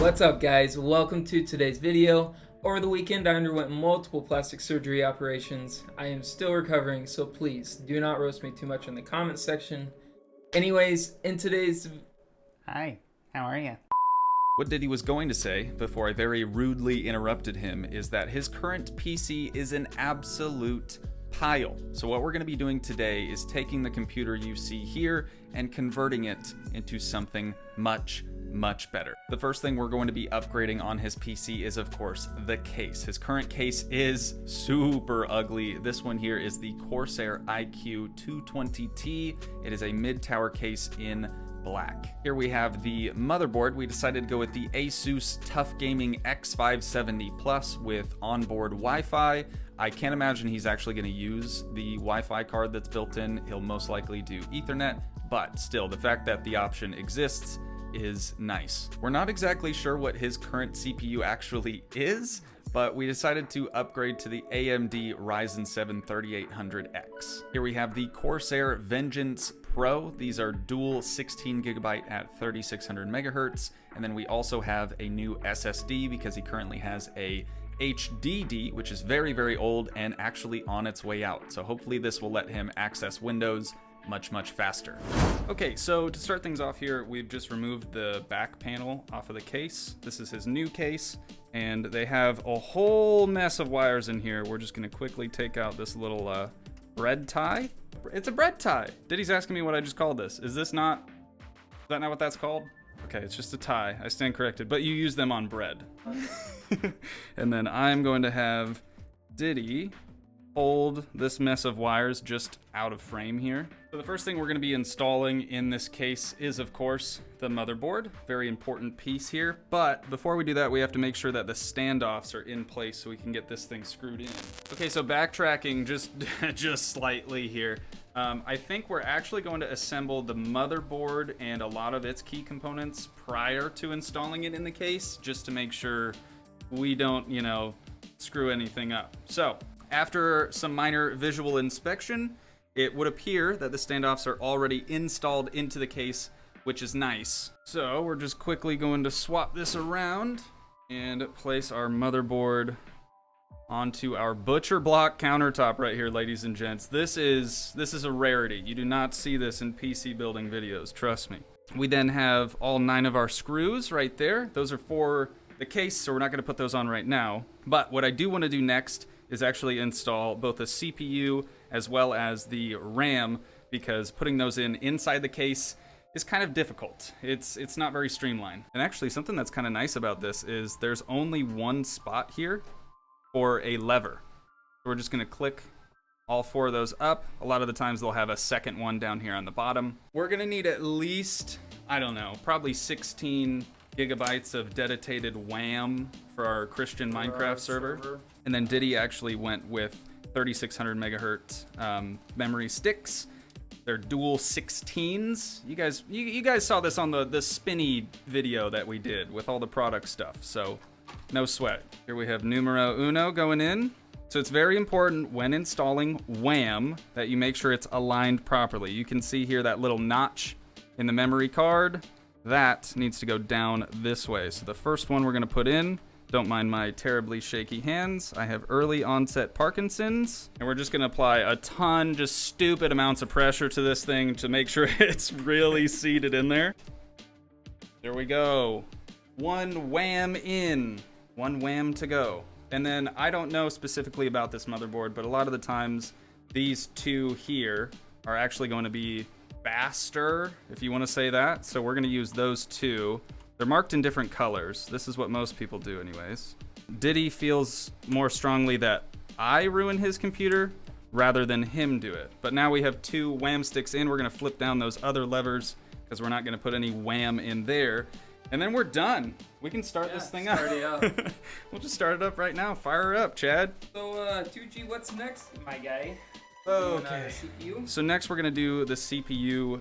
What's up guys, welcome to today's video. Over the weekend I underwent multiple plastic surgery operations. I am still recovering, so please do not roast me too much in the comment section. Anyways, in today's... Hi, how are you? What Ditty was going to say, before I very rudely interrupted him, is that his current PC is an absolute pile. So what we're going to be doing today is taking the computer you see here and converting it into something much better. The first thing we're going to be upgrading on his PC is, of course, the case. His current case is super ugly. This one here is the Corsair iCUE 220T. It is a mid-tower case in black. Here we have the motherboard. We decided to go with the ASUS Tuf Gaming X570-plus with onboard Wi-Fi. I can't imagine he's actually going to use the Wi-Fi card that's built in. He'll most likely do Ethernet, but still, the fact that the option exists is nice. We're not exactly sure what his current CPU actually is, but we decided to upgrade to the AMD Ryzen 7 3800X. Here we have the Corsair Vengeance Pro. These are dual 16GB at 3600 megahertz, and then we also have a new SSD because he currently has a HDD, which is very old and actually on its way out. So hopefully this will let him access Windows much faster. Okay, so to start things off here, we've just removed the back panel off of the case. This is his new case, and they have a whole mess of wires in here. We're just gonna quickly take out this little bread tie. It's a bread tie. Ditty's asking me what I just called this. Is that not what that's called? Okay, it's just a tie. I stand corrected, but you use them on bread. And then I'm going to have Ditty hold this mess of wires just out of frame here. So the first thing we're going to be installing in this case is, of course, the motherboard. Very important piece here. But before we do that, we have to make sure that the standoffs are in place so we can get this thing screwed in. Okay, so backtracking just slightly here. I think we're actually going to assemble the motherboard and a lot of its key components prior to installing it in the case, just to make sure we don't, screw anything up. So after some minor visual inspection, it would appear that the standoffs are already installed into the case, which is nice. So we're just quickly going to swap this around and place our motherboard onto our butcher block countertop right here, ladies and gents. This is a rarity. You do not see this in PC building videos, trust me. We then have all 9 of our screws right there. Those are for the case, so we're not gonna put those on right now. But what I do wanna do next is actually install both the CPU as well as the RAM, because putting those inside the case is kind of difficult. It's not very streamlined. And actually, something that's kind of nice about this is there's only one spot here for a lever. So we're just gonna click all 4 of those up. A lot of the times they'll have a second one down here on the bottom. We're gonna need at least, I don't know, probably 16 gigabytes of dedicated WAM for our Christian Minecraft server. And then Ditty actually went with 3600 megahertz memory sticks. They're dual 16s. You guys saw this on the spinny video that we did with all the product stuff, so no sweat. Here we have numero uno going in. So it's very important when installing WAM that you make sure it's aligned properly. You can see here that little notch in the memory card. That needs to go down this way. So the first one we're gonna put in, don't mind my terribly shaky hands. I have early onset Parkinson's, and we're just gonna apply a ton, just stupid amounts of pressure to this thing to make sure it's really seated in there. There we go. 1 WAM in, 1 WAM to go. And then I don't know specifically about this motherboard, but a lot of the times these 2 here are actually going to be faster, if you want to say that. So we're going to use those 2. They're marked in different colors. This is what most people do anyways. Ditty feels more strongly that I ruin his computer rather than him do it. But now we have 2 WAM sticks in. We're going to flip down those other levers because we're not going to put any WAM in there. And then we're done. We can start this thing up. We'll just start it up right now. Fire her up, Chad. So, Toogii, what's next, my guy? Okay. So next we're gonna do the CPU.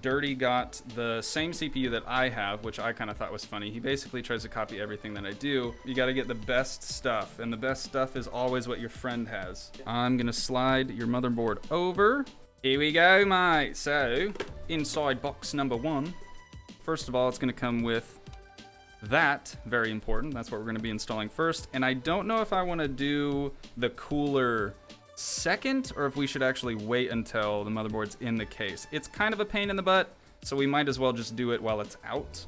Dirty got the same CPU that I have, which I kind of thought was funny. He basically tries to copy everything that I do. You got to get the best stuff, and the best stuff is always what your friend has. I'm gonna slide your motherboard over. Here we go, mate. So inside box number 1. First of all, it's gonna come with that, very important. That's what we're going to be installing first. And I don't know if I want to do the cooler second or if we should actually wait until the motherboard's in the case. It's kind of a pain in the butt, so we might as well just do it while it's out.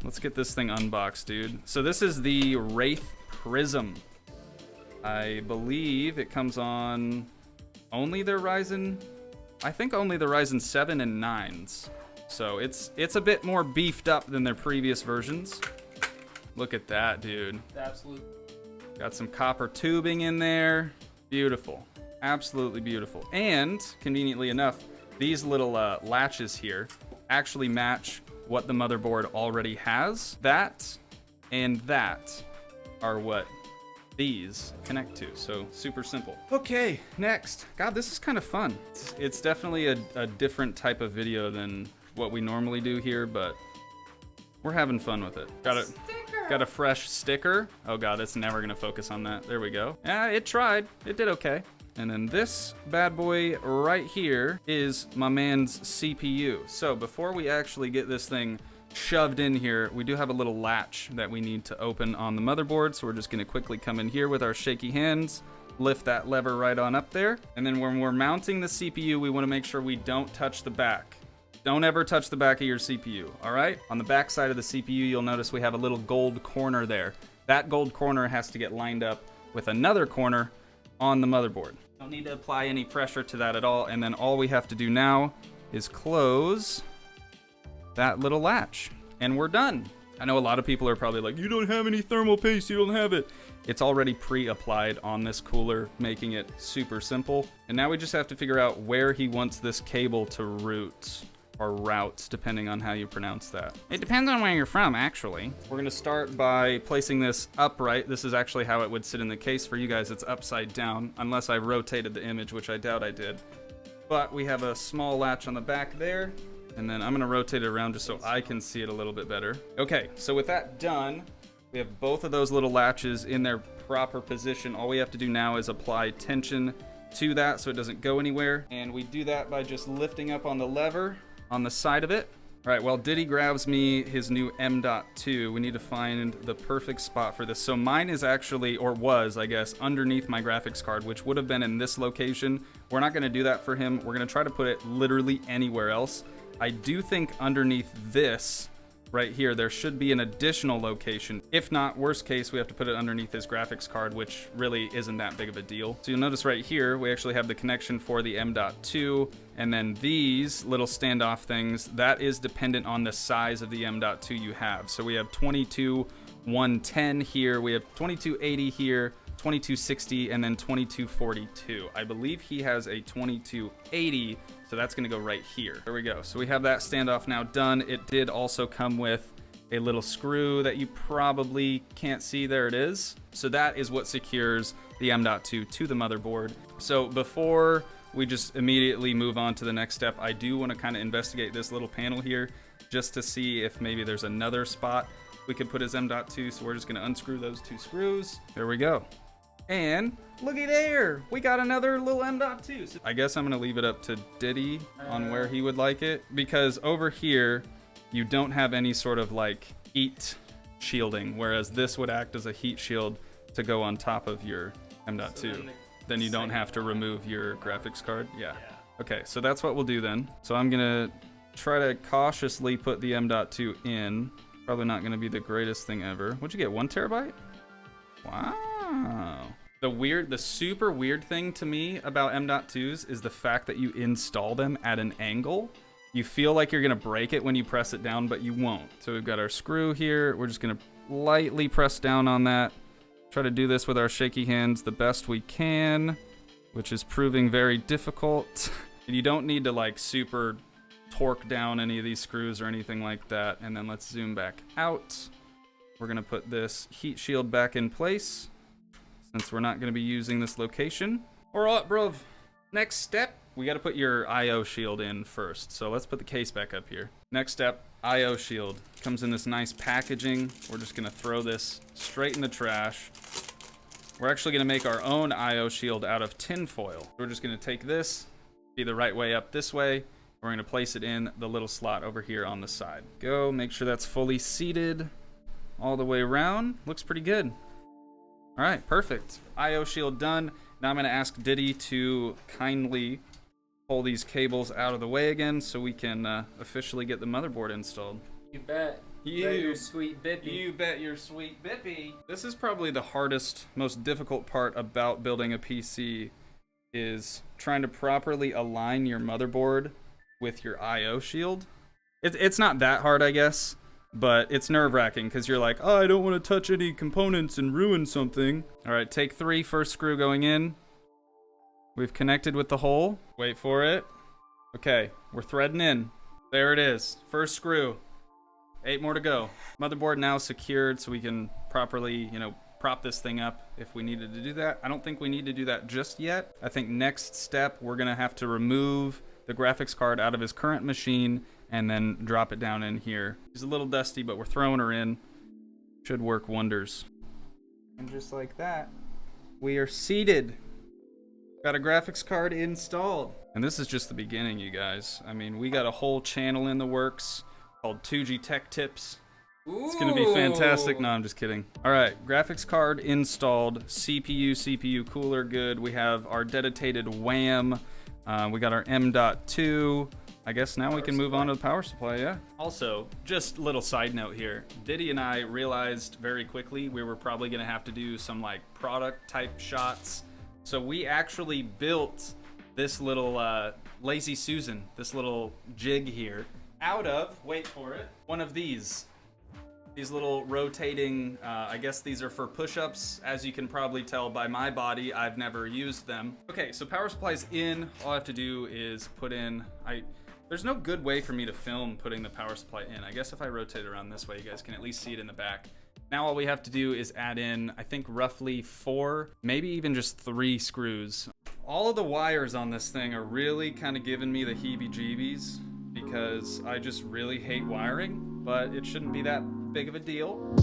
Let's get this thing unboxed, dude. So this is the Wraith Prism. I believe it comes on only their Ryzen, I think only the Ryzen 7 and 9s. So it's a bit more beefed up than their previous versions. Look at that, dude. Absolutely. Got some copper tubing in there. Beautiful. Absolutely beautiful. And conveniently enough, these little latches here actually match what the motherboard already has. That and that are what these connect to, so super simple. Okay, next. God, this is kind of fun. It's definitely a different type of video than what we normally do here, but we're having fun with it. Got a fresh sticker. Oh God, it's never gonna focus on that. There we go. Yeah, it tried. It did okay. And then this bad boy right here is my man's CPU. So before we actually get this thing shoved in here, we do have a little latch that we need to open on the motherboard. So we're just gonna quickly come in here with our shaky hands, lift that lever right on up there. And then when we're mounting the CPU, we wanna make sure we don't touch the back. Don't ever touch the back of your CPU, all right? On the back side of the CPU, you'll notice we have a little gold corner there. That gold corner has to get lined up with another corner on the motherboard. Don't need to apply any pressure to that at all. And then all we have to do now is close that little latch and we're done. I know a lot of people are probably like, you don't have any thermal paste, you don't have it. It's already pre-applied on this cooler, making it super simple. And now we just have to figure out where he wants this cable to route. Or routes, depending on how you pronounce that. It depends on where you're from, actually. We're gonna start by placing this upright. This is actually how it would sit in the case. For you guys, it's upside down, unless I rotated the image, which I doubt I did. But we have a small latch on the back there, and then I'm gonna rotate it around just so I can see it a little bit better. Okay, so with that done, we have both of those little latches in their proper position. All we have to do now is apply tension to that so it doesn't go anywhere. And we do that by just lifting up on the lever on the side of it. All right, while Ditty grabs me his new M.2, we need to find the perfect spot for this. So mine is actually, or was, I guess, underneath my graphics card, which would have been in this location. We're not gonna do that for him. We're gonna try to put it literally anywhere else. I do think underneath this right here, there should be an additional location. If not, worst case, we have to put it underneath his graphics card, which really isn't that big of a deal. So you'll notice right here, we actually have the connection for the M.2, and then these little standoff things, that is dependent on the size of the M.2 you have. So we have 22,110 here, we have 2280 here, 2260, and then 2242. I believe he has a 2280, so that's gonna go right here. There we go. So we have that standoff now done. It did also come with a little screw that you probably can't see. There it is. So that is what secures the M.2 to the motherboard. So before we just immediately move on to the next step, I do want to kind of investigate this little panel here just to see if maybe there's another spot we could put his M.2. So we're just gonna unscrew those two screws. There we go. And looky there, we got another little M.2. So I guess I'm gonna leave it up to Ditty on where he would like it, because over here, you don't have any sort of like heat shielding, whereas this would act as a heat shield to go on top of your M.2. So then you don't have to remove your graphics card. Yeah. Okay, so that's what we'll do then. So I'm gonna try to cautiously put the M.2 in. Probably not gonna be the greatest thing ever. What'd you get, 1 terabyte? Wow. The super weird thing to me about M.2s is the fact that you install them at an angle. You feel like you're gonna break it when you press it down, but you won't. So we've got our screw here. We're just gonna lightly press down on that. Try to do this with our shaky hands the best we can, which is proving very difficult. You don't need to like super torque down any of these screws or anything like that. And then let's zoom back out. We're gonna put this heat shield back in place since we're not gonna be using this location. All right, bruv. Next step, we gotta put your IO shield in first. So let's put the case back up here. Next step, IO shield. Comes in this nice packaging. We're just gonna throw this straight in the trash. We're actually gonna make our own IO shield out of tin foil. We're just gonna take this, be the right way up this way. We're gonna place it in the little slot over here on the side. Go, make sure that's fully seated. all the way around. Looks pretty good. All right, perfect. IO shield done. Now I'm gonna ask Ditty to kindly pull these cables out of the way again so we can officially get the motherboard installed. You bet. You bet your sweet bippy. You bet your sweet bippy. This is probably the hardest, most difficult part about building a PC, is trying to properly align your motherboard with your IO shield. It's not that hard, I guess, but it's nerve-wracking because you're like, oh, I don't want to touch any components and ruin something. All right, take 3, first screw going in. We've connected with the hole. Wait for it. Okay, we're threading in. There it is, first screw. 8 more to go. Motherboard now secured so we can properly, prop this thing up if we needed to do that. I don't think we need to do that just yet. I think next step, we're gonna have to remove the graphics card out of his current machine and then drop it down in here. She's a little dusty, but we're throwing her in. Should work wonders. And just like that, we are seated. Got a graphics card installed. And this is just the beginning, you guys. I mean, we got a whole channel in the works called Toogii Tech Tips. It's gonna be fantastic. No, I'm just kidding. All right, graphics card installed, CPU cooler good. We have our dedicated WAM. We got our M.2. I guess now we can move on to the power supply, yeah. Also, just a little side note here. Ditty and I realized very quickly we were probably gonna have to do some like product type shots. So we actually built this little Lazy Susan, this little jig here, out of, wait for it, one of these little rotating, I guess these are for push-ups. As you can probably tell by my body, I've never used them. Okay, so power supply's in. All I have to do is put in, there's no good way for me to film putting the power supply in. I guess if I rotate around this way, you guys can at least see it in the back. Now all we have to do is add in, I think roughly 4, maybe even just 3 screws. All of the wires on this thing are really kind of giving me the heebie-jeebies because I just really hate wiring, but it shouldn't be that big of a deal.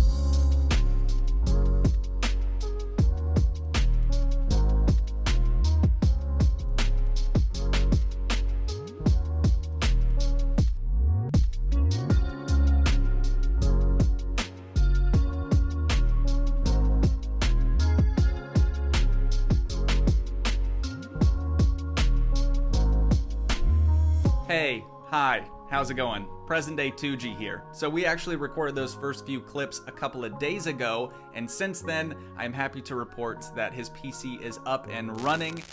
Hey, hi, how's it going? Present day Toogii here. So we actually recorded those first few clips a couple of days ago, and since then, I'm happy to report that his PC is up and running.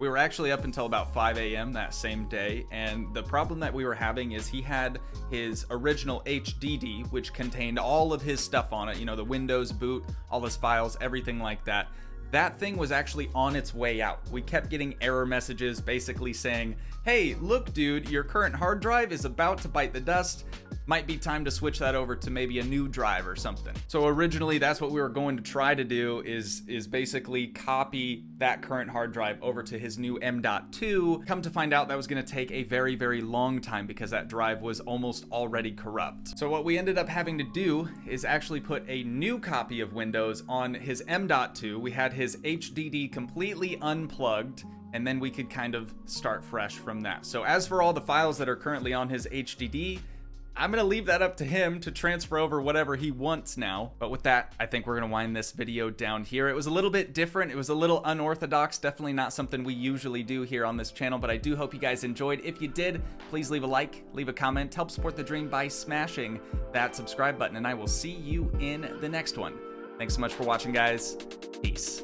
We were actually up until about 5 a.m. that same day, and the problem that we were having is he had his original HDD, which contained all of his stuff on it, the Windows boot, all his files, everything like that. That thing was actually on its way out. We kept getting error messages basically saying, hey, look dude, your current hard drive is about to bite the dust. Might be time to switch that over to maybe a new drive or something. So originally that's what we were going to try to do is basically copy that current hard drive over to his new M.2. Come to find out that was gonna take a very, very long time because that drive was almost already corrupt. So what we ended up having to do is actually put a new copy of Windows on his M.2. We had his HDD completely unplugged, and then we could kind of start fresh from that. So as for all the files that are currently on his HDD, I'm gonna leave that up to him to transfer over whatever he wants now. But with that, I think we're gonna wind this video down here. It was a little bit different. It was a little unorthodox. Definitely not something we usually do here on this channel, but I do hope you guys enjoyed. If you did, please leave a like, leave a comment, help support the dream by smashing that subscribe button, and I will see you in the next one. Thanks so much for watching, guys. Peace.